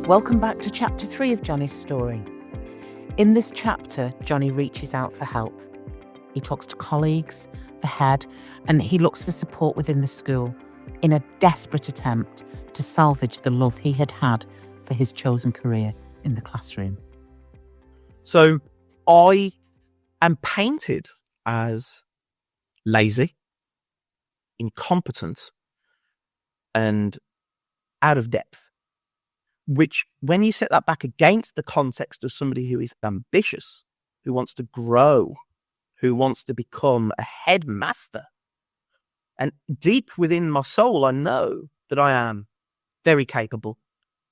Welcome back to chapter 3 of Jonny's story. In this chapter, Jonny reaches out for help. He talks to colleagues, the head, and he looks for support within the school in a desperate attempt to salvage the love he had had for his chosen career in the classroom. So I am painted as lazy, incompetent, and out of depth, which when you set that back against the context of somebody who is ambitious, who wants to grow, who wants to become a headmaster, and deep within my soul, I know that I am very capable,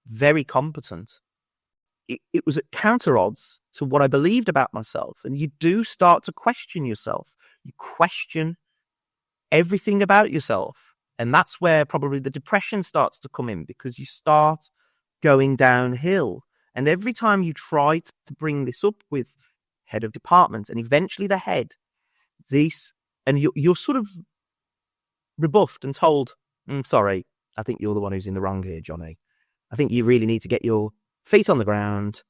very competent. It was at counter odds to what I believed about myself. And you do start to question yourself. You question everything about yourself. And that's where probably the depression starts to come in, because you start going downhill. And every time you try to bring this up with head of department and eventually the head, and you're sort of rebuffed and told, sorry, I think you're the one who's in the wrong here, Jonny. I think you really need to get your feet on the ground,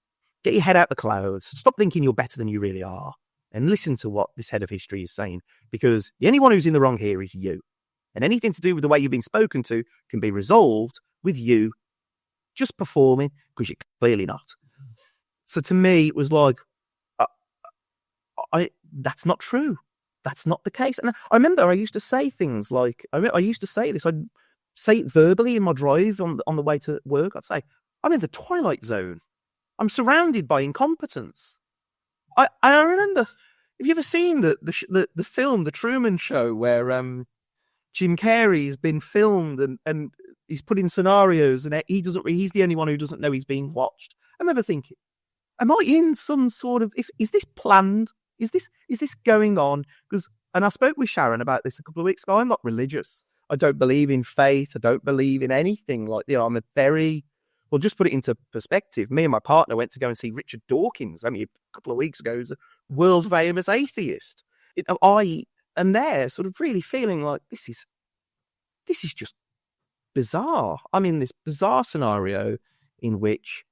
get your head out the clouds, stop thinking you're better than you really are, and listen to what this head of history is saying, because the only one who's in the wrong here is you. And anything to do with the way you've been spoken to can be resolved with you just performing, because you're clearly not. So to me, it was like, that's not true. That's not the case. And I remember I used to say things like, I used to say this, I'd say it verbally in my drive on the way to work. I'd say, I'm in the twilight zone. I'm surrounded by incompetence. I remember, have you ever seen the film, The Truman Show, where Jim Carrey's been filmed and he's put in scenarios and he's the only one who doesn't know he's being watched. I remember thinking, am I in some sort of, is this planned? Is this going on? And I spoke with Sharon about this a couple of weeks ago. I'm not religious. I don't believe in fate. I don't believe in anything like, I'm a very, well, just put it into perspective. Me and my partner went to go and see Richard Dawkins only a couple of weeks ago. He's a world famous atheist. I am there sort of really feeling like this is just bizarre. I'm in this bizarre scenario in which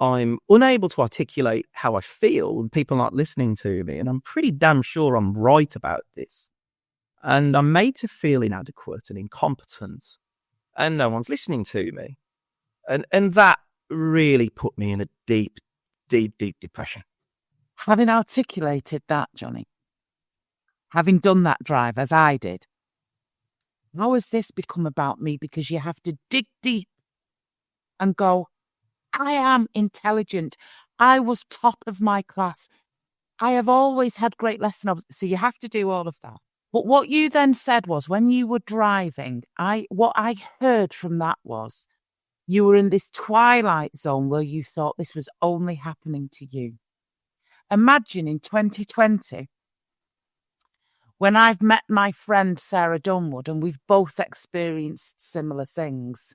I'm unable to articulate how I feel and people aren't listening to me. And I'm pretty damn sure I'm right about this. And I'm made to feel inadequate and incompetent and no one's listening to me. And that really put me in a deep, deep, deep depression. Having articulated that, Jonny, having done that drive as I did, how has this become about me? Because you have to dig deep and go, I am intelligent. I was top of my class. I have always had great lesson objects. So you have to do all of that. But what you then said was, when you were driving, what I heard from that was, you were in this twilight zone where you thought this was only happening to you. Imagine in 2020, when I've met my friend Sarah Dunwood and we've both experienced similar things.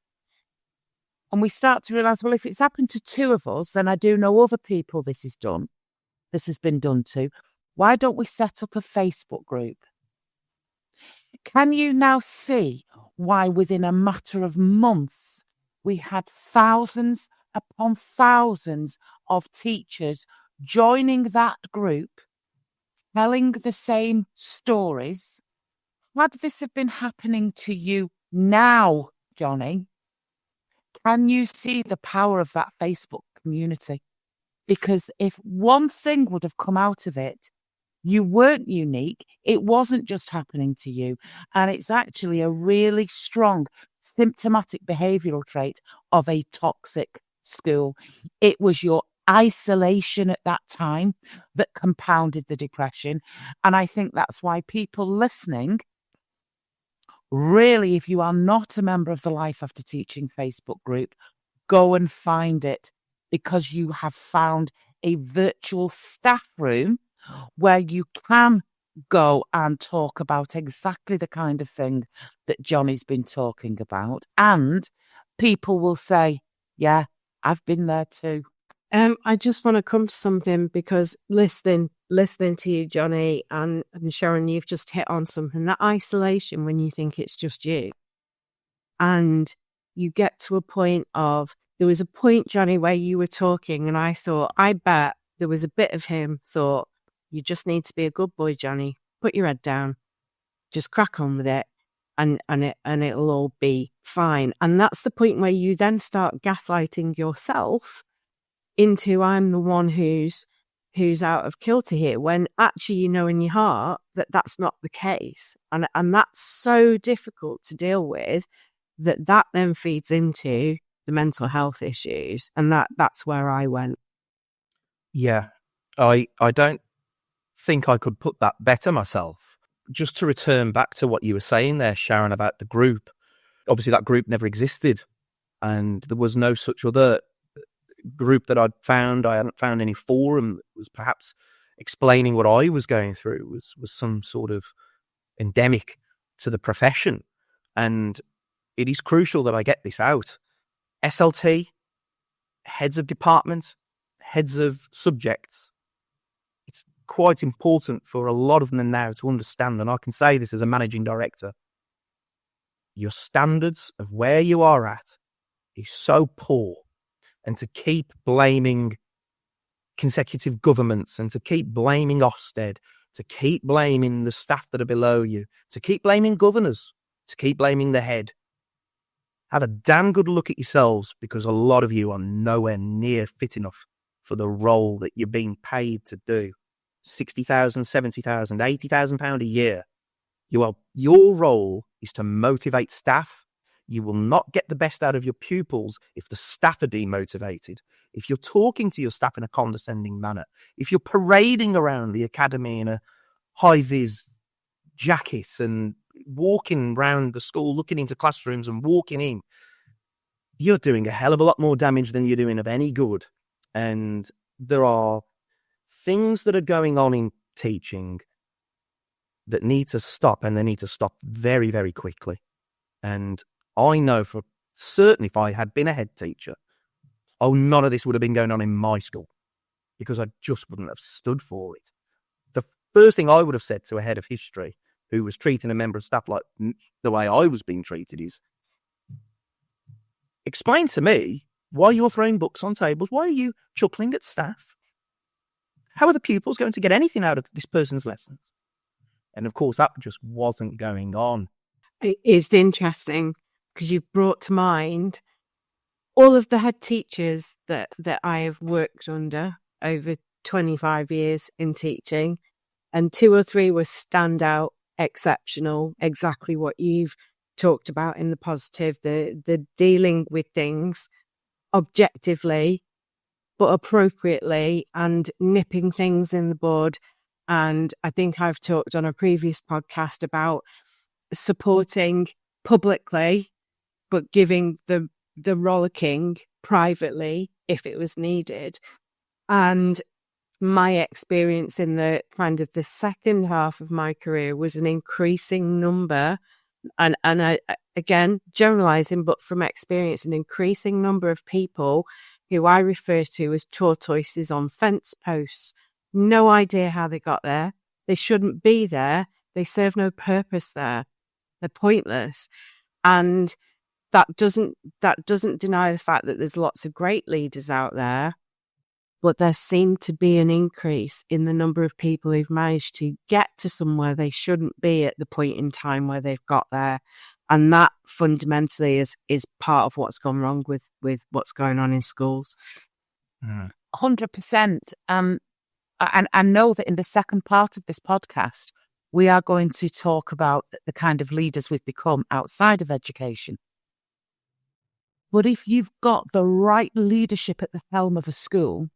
And we start to realise, well, if it's happened to two of us, then I do know other people this has been done to. Why don't we set up a Facebook group? Can you now see why within a matter of months, we had thousands upon thousands of teachers joining that group, telling the same stories? Had this have been happening to you now, Jonny, can you see the power of that Facebook community? Because if one thing would have come out of it, you weren't unique. It wasn't just happening to you. And it's actually a really strong symptomatic behavioural trait of a toxic school. It was your isolation at that time that compounded the depression. And I think that's why people listening, really, if you are not a member of the Life After Teaching Facebook group, go and find it, because you have found a virtual staff room where you can go and talk about exactly the kind of thing that Jonny's been talking about. And people will say, yeah, I've been there too. I just want to come to something, because listening to you, Jonny, and Sharon, you've just hit on something. That isolation, when you think it's just you, and you get to a point of there was a point, Jonny, where you were talking and I thought, I bet there was a bit of him thought, you just need to be a good boy, Jonny. Put your head down. Just crack on with it and it'll all be fine. And that's the point where you then start gaslighting yourself into I'm the one who's out of kilter here, when actually you know in your heart that that's not the case. And that's so difficult to deal with, that then feeds into the mental health issues. And that's where I went. Yeah, I don't think I could put that better myself. Just to return back to what you were saying there, Sharon, about the group. Obviously, that group never existed, and there was no such other group that I'd found. I hadn't found any forum that was perhaps explaining what I was going through. Was some sort of endemic to the profession, and it is crucial that I get this out. SLT, heads of department, heads of subjects, it's quite important for a lot of them now to understand, and I can say this as a managing director, your standards of where you are at is so poor, and to keep blaming consecutive governments and to keep blaming Ofsted, to keep blaming the staff that are below you, to keep blaming governors, to keep blaming the head. Have a damn good look at yourselves, because a lot of you are nowhere near fit enough for the role that you're being paid to do. 60,000, 70,000, 80,000 pound a year. Your role is to motivate staff. You will not get the best out of your pupils if the staff are demotivated. If you're talking to your staff in a condescending manner, if you're parading around the academy in a high-vis jacket and walking around the school, looking into classrooms and walking in, you're doing a hell of a lot more damage than you're doing of any good. And there are things that are going on in teaching that need to stop, and they need to stop very, very quickly. And I know for certain if I had been a head teacher, none of this would have been going on in my school, because I just wouldn't have stood for it. The first thing I would have said to a head of history who was treating a member of staff like the way I was being treated is, explain to me why you're throwing books on tables. Why are you chuckling at staff? How are the pupils going to get anything out of this person's lessons? And of course, that just wasn't going on. It's interesting because you've brought to mind all of the head teachers that I have worked under over 25 years in teaching, and 2 or 3 were standout, exceptional, exactly what you've talked about in the positive, the dealing with things objectively but appropriately and nipping things in the bud. And I think I've talked on a previous podcast about supporting publicly but giving the rollicking privately if it was needed. And my experience in the kind of the second half of my career was an increasing number, and I, again, generalizing, but from experience, an increasing number of people who I refer to as tortoises on fence posts. No idea how they got there. They shouldn't be there. They serve no purpose there. They're pointless. And that doesn't deny the fact that there's lots of great leaders out there, but there seemed to be an increase in the number of people who've managed to get to somewhere they shouldn't be at the point in time where they've got there. And that fundamentally is part of what's gone wrong with what's going on in schools. 100%. And I know that in the second part of this podcast, we are going to talk about the kind of leaders we've become outside of education. But if you've got the right leadership at the helm of a school,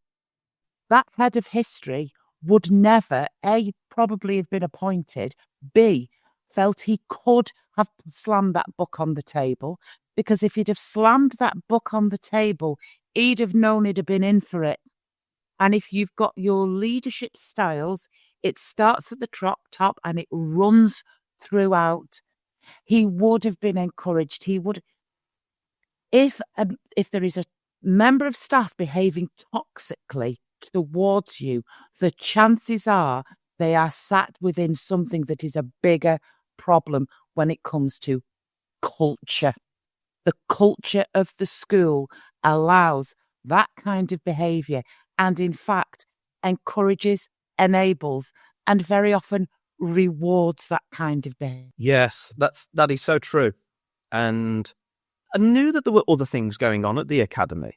that head of history would never, A, probably have been appointed, B, felt he could have slammed that book on the table, because if he'd have slammed that book on the table, he'd have known he'd have been in for it. And if you've got your leadership styles, it starts at the top and it runs throughout. He would have been encouraged. He would. If there is a member of staff behaving toxically towards you, the chances are they are sat within something that is a bigger problem when it comes to culture. The culture of the school allows that kind of behaviour and, in fact, encourages, enables, and very often rewards that kind of behaviour. Yes, that is so true. And I knew that there were other things going on at the academy.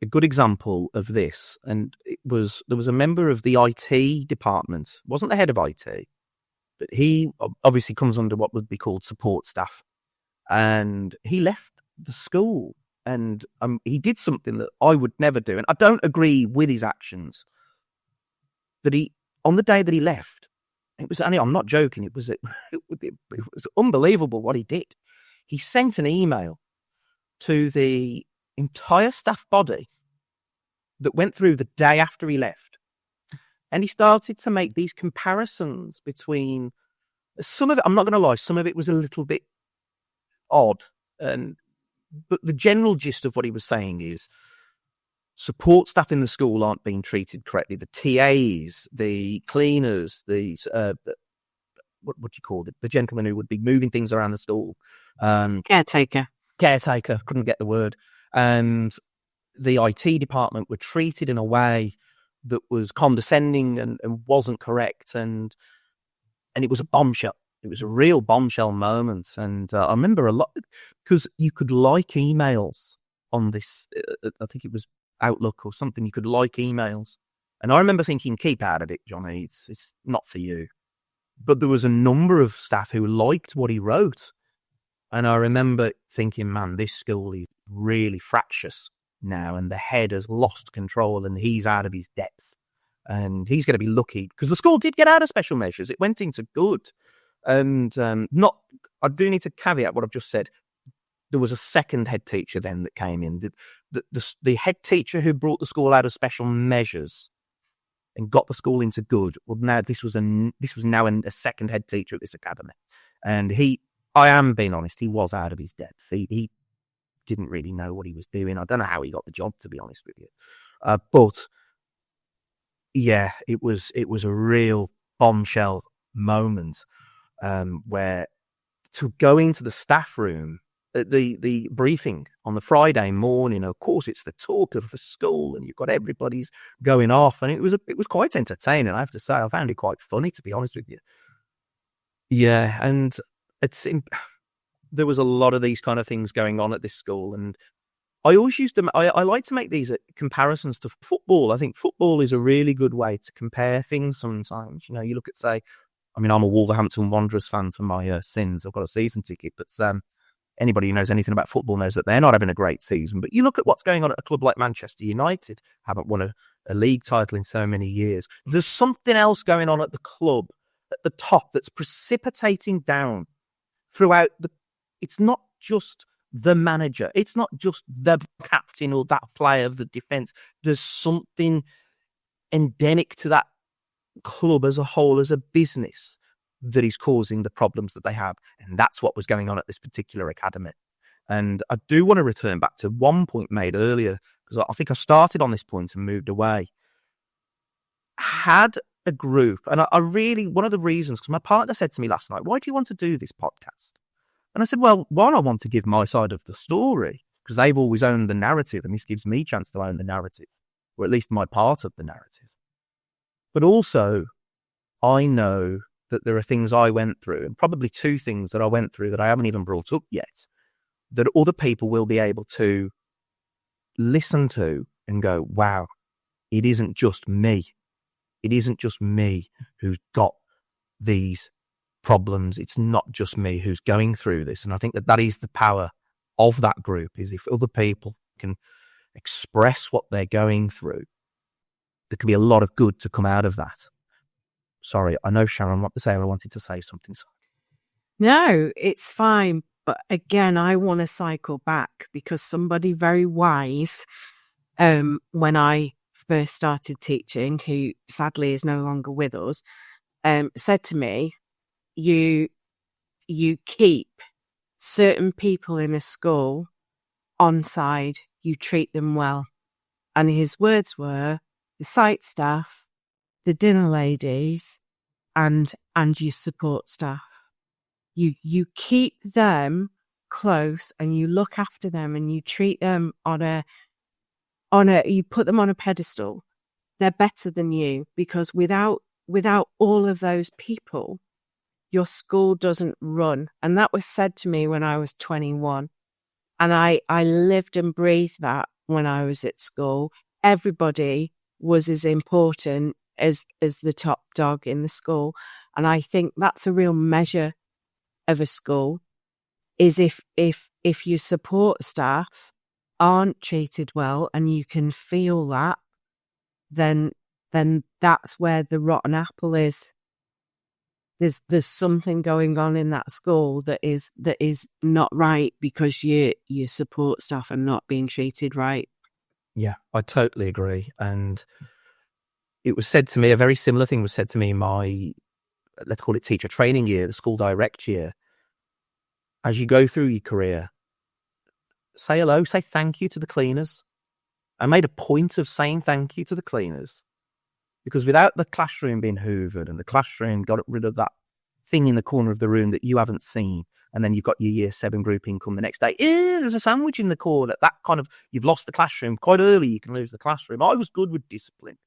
A good example of this, and there was a member of the IT department, wasn't the head of IT, but he obviously comes under what would be called support staff. And he left the school, and he did something that I would never do. And I don't agree with his actions. That on the day that he left, I'm not joking, it was unbelievable what he did. He sent an email to the entire staff body that went through the day after he left. And he started to make these comparisons between some of it, I'm not going to lie, some of it was a little bit odd. But the general gist of what he was saying is support staff in the school aren't being treated correctly. The TAs, the cleaners, what do you call it? The gentleman who would be moving things around the school. Caretaker, couldn't get the word. And the IT department were treated in a way that was condescending and wasn't correct. And it was a bombshell. It was a real bombshell moment. And I remember a lot, because you could like emails on this, I think it was Outlook or something, you could like emails. And I remember thinking, keep out of it, Johnny, it's not for you. But there was a number of staff who liked what he wrote. And I remember thinking, man, this school is really fractious now, and the head has lost control and he's out of his depth. And he's going to be lucky, because the school did get out of special measures. It went into good. And I do need to caveat what I've just said. There was a second head teacher then that came in. The head teacher who brought the school out of special measures and got the school into good. Well, now this was now a second head teacher at this academy. And I am being honest, he was out of his depth. He didn't really know what he was doing. I don't know how he got the job, to be honest with you. But yeah, it was a real bombshell moment where to go into the staff room, the briefing on the Friday morning, of course, it's the talk of the school and you've got everybody's going off, and it was quite entertaining. I have to say, I found it quite funny, to be honest with you. Yeah, and there was a lot of these kind of things going on at this school, and I always I like to make these comparisons to football. I think football is a really good way to compare things sometimes. You know, you look at, say, I mean, I'm a Wolverhampton Wanderers fan for my sins. I've got a season ticket, but anybody who knows anything about football knows that they're not having a great season. But you look at what's going on at a club like Manchester United, haven't won a league title in so many years. There's something else going on at the club at the top that's precipitating down throughout it's not just the manager. It's not just the captain or that player of the defence. There's something endemic to that club as a whole, as a business, that is causing the problems that they have. And that's what was going on at this particular academy. And I do want to return back to one point made earlier, because I think I started on this point and moved away. Had a group, and I really, one of the reasons, because my partner said to me last night, why do you want to do this podcast? And I said, well, one, I want to give my side of the story, because they've always owned the narrative, and this gives me a chance to own the narrative, or at least my part of the narrative. But also, I know that there are things I went through, and probably two things that I went through that I haven't even brought up yet, that other people will be able to listen to and go, wow, it isn't just me. It isn't just me who's got these problems. It's not just me who's going through this. And I think that is the power of that group, is if other people can express what they're going through, there can be a lot of good to come out of that. Sorry, I know Sharon wanted to say something. No, it's fine. But again, I want to cycle back, because somebody very wise, when I first started teaching, who sadly is no longer with us, said to me, you keep certain people in a school on side, you treat them well. And his words were the site staff, the dinner ladies, and your support staff. You keep them close and you look after them and you treat them on a you put them on a pedestal. They're better than you, because without all of those people, your school doesn't run. And that was said to me when I was 21. And I lived and breathed that when I was at school. Everybody was as important as the top dog in the school. And I think that's a real measure of a school, is if your support staff aren't treated well and you can feel that, then that's where the rotten apple is. There's something going on in that school that is not right, because your support staff are not being treated right. Yeah, I totally agree. And it was said to me, a very similar thing was said to me in my, let's call it teacher training year, the school direct year. As you go through your career, say hello, say thank you to the cleaners. I made a point of saying thank you to the cleaners, because without the classroom being hoovered and the classroom got rid of that thing in the corner of the room that you haven't seen, and then you've got your year 7 group income the next day, there's a sandwich in the corner, that kind of, you've lost the classroom. Quite early you can lose the classroom. I was good with discipline,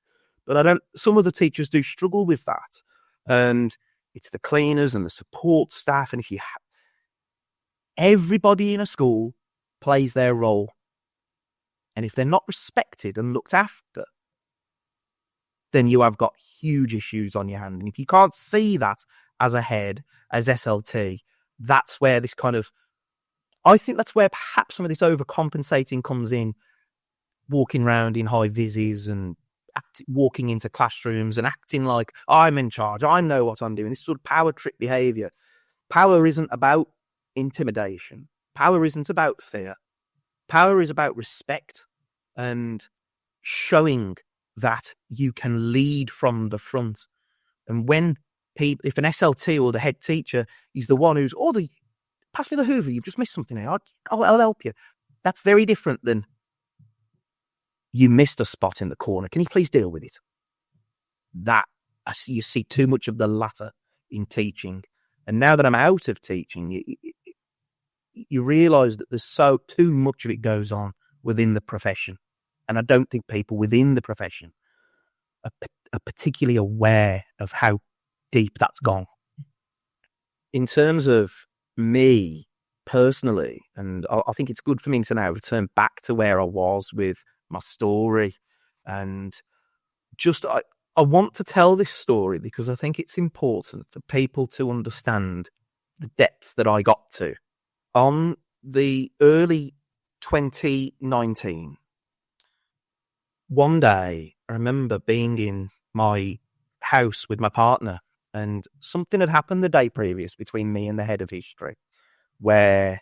but some of the teachers do struggle with that. And it's the cleaners and the support staff. And if you everybody in a school plays their role. And if they're not respected and looked after, then you have got huge issues on your hand. And if you can't see that as a head, as SLT, that's where this kind of, I think that's where perhaps some of this overcompensating comes in, walking around in high vises and walking into classrooms and acting like I'm in charge, I know what I'm doing. This sort of power trip behaviour. Power isn't about intimidation. Power isn't about fear. Power is about respect and showing that you can lead from the front. And when people, if an SLT or the head teacher is the one who's, pass me the Hoover, you've just missed something here, I'll help you. That's very different than, you missed a spot in the corner, can you please deal with it? That, you see too much of the latter in teaching. And now that I'm out of teaching, you realise that there's too much of it goes on within the profession. And I don't think people within the profession are particularly aware of how deep that's gone. In terms of me personally, and I think it's good for me to now return back to where I was with my story. And just, I want to tell this story because I think it's important for people to understand the depths that I got to. On the early 2019, one day I remember being in my house with my partner, and something had happened the day previous between me and the head of history, where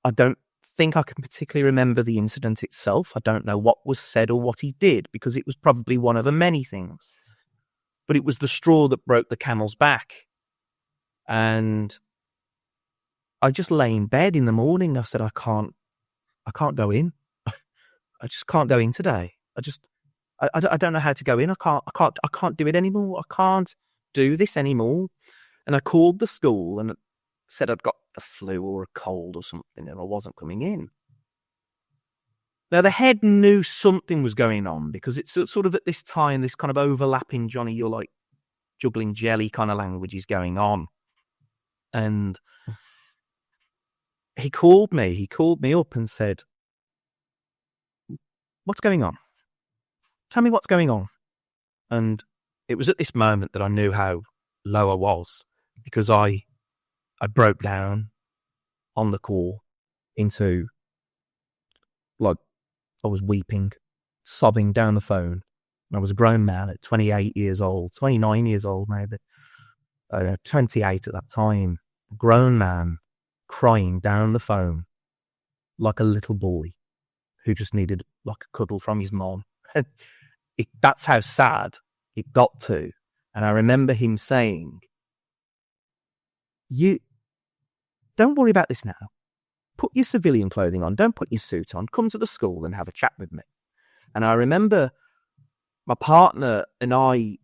I don't think I can particularly remember the incident itself. I don't know what was said or what he did, because it was probably one of the many things. But it was the straw that broke the camel's back. And I just lay in bed in the morning. I said, I can't go in. I just can't go in today. I don't know how to go in. I can't do it anymore. I can't do this anymore. And I called the school and said I'd got the flu or a cold or something, and I wasn't coming in. Now, the head knew something was going on, because it's sort of at this time, this kind of overlapping, Johnny, you're like juggling jelly kind of language is going on. And he called me up and said, what's going on? Tell me what's going on. And it was at this moment that I knew how low I was, because I broke down on the call into, like, I was weeping, sobbing down the phone. And I was a grown man at 28 years old, 29 years old maybe, 28 at that time, grown man crying down the phone like a little boy who just needed like a cuddle from his mom. That's how sad it got to. And I remember him saying, you don't worry about this now. Put your civilian clothing on. Don't put your suit on. Come to the school and have a chat with me. And I remember my partner and I,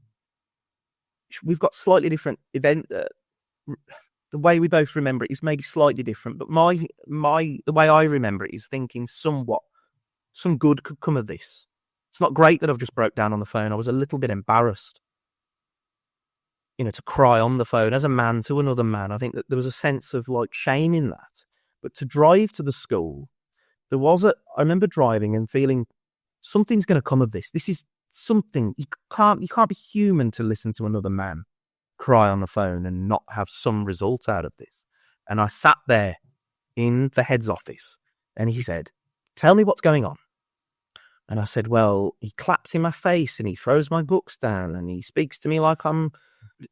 we've got slightly different event. The way we both remember it is maybe slightly different, but the way I remember it is thinking somewhat some good could come of this. It's not great that I've just broke down on the phone. I was a little bit embarrassed, to cry on the phone as a man to another man. I think that there was a sense of like shame in that. But to drive to the school, I remember driving and feeling something's going to come of this. This is something, you can't be human to listen to another man cry on the phone and not have some result out of this. And I sat there in the head's office and he said, "Tell me what's going on." And I said, "Well, he claps in my face and he throws my books down and he speaks to me like I'm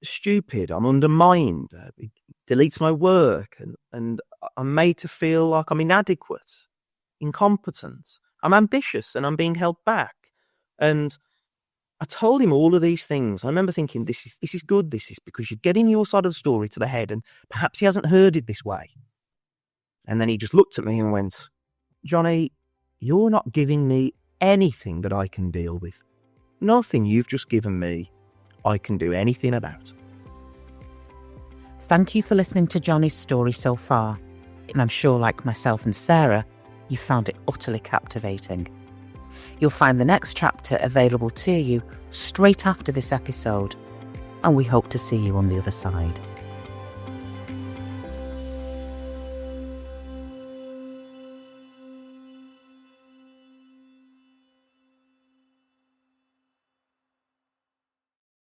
stupid, I'm undermined, he deletes my work and I'm made to feel like I'm inadequate, incompetent, I'm ambitious and I'm being held back." And I told him all of these things. I remember thinking, this is good. This is because you're getting your side of the story to the head and perhaps he hasn't heard it this way. And then he just looked at me and went, "Jonny, you're not giving me anything that I can deal with. Nothing you've just given me, I can do anything about." Thank you for listening to Jonny's story so far. And I'm sure, like myself and Sarah, you found it utterly captivating. You'll find the next chapter available to you straight after this episode, and we hope to see you on the other side.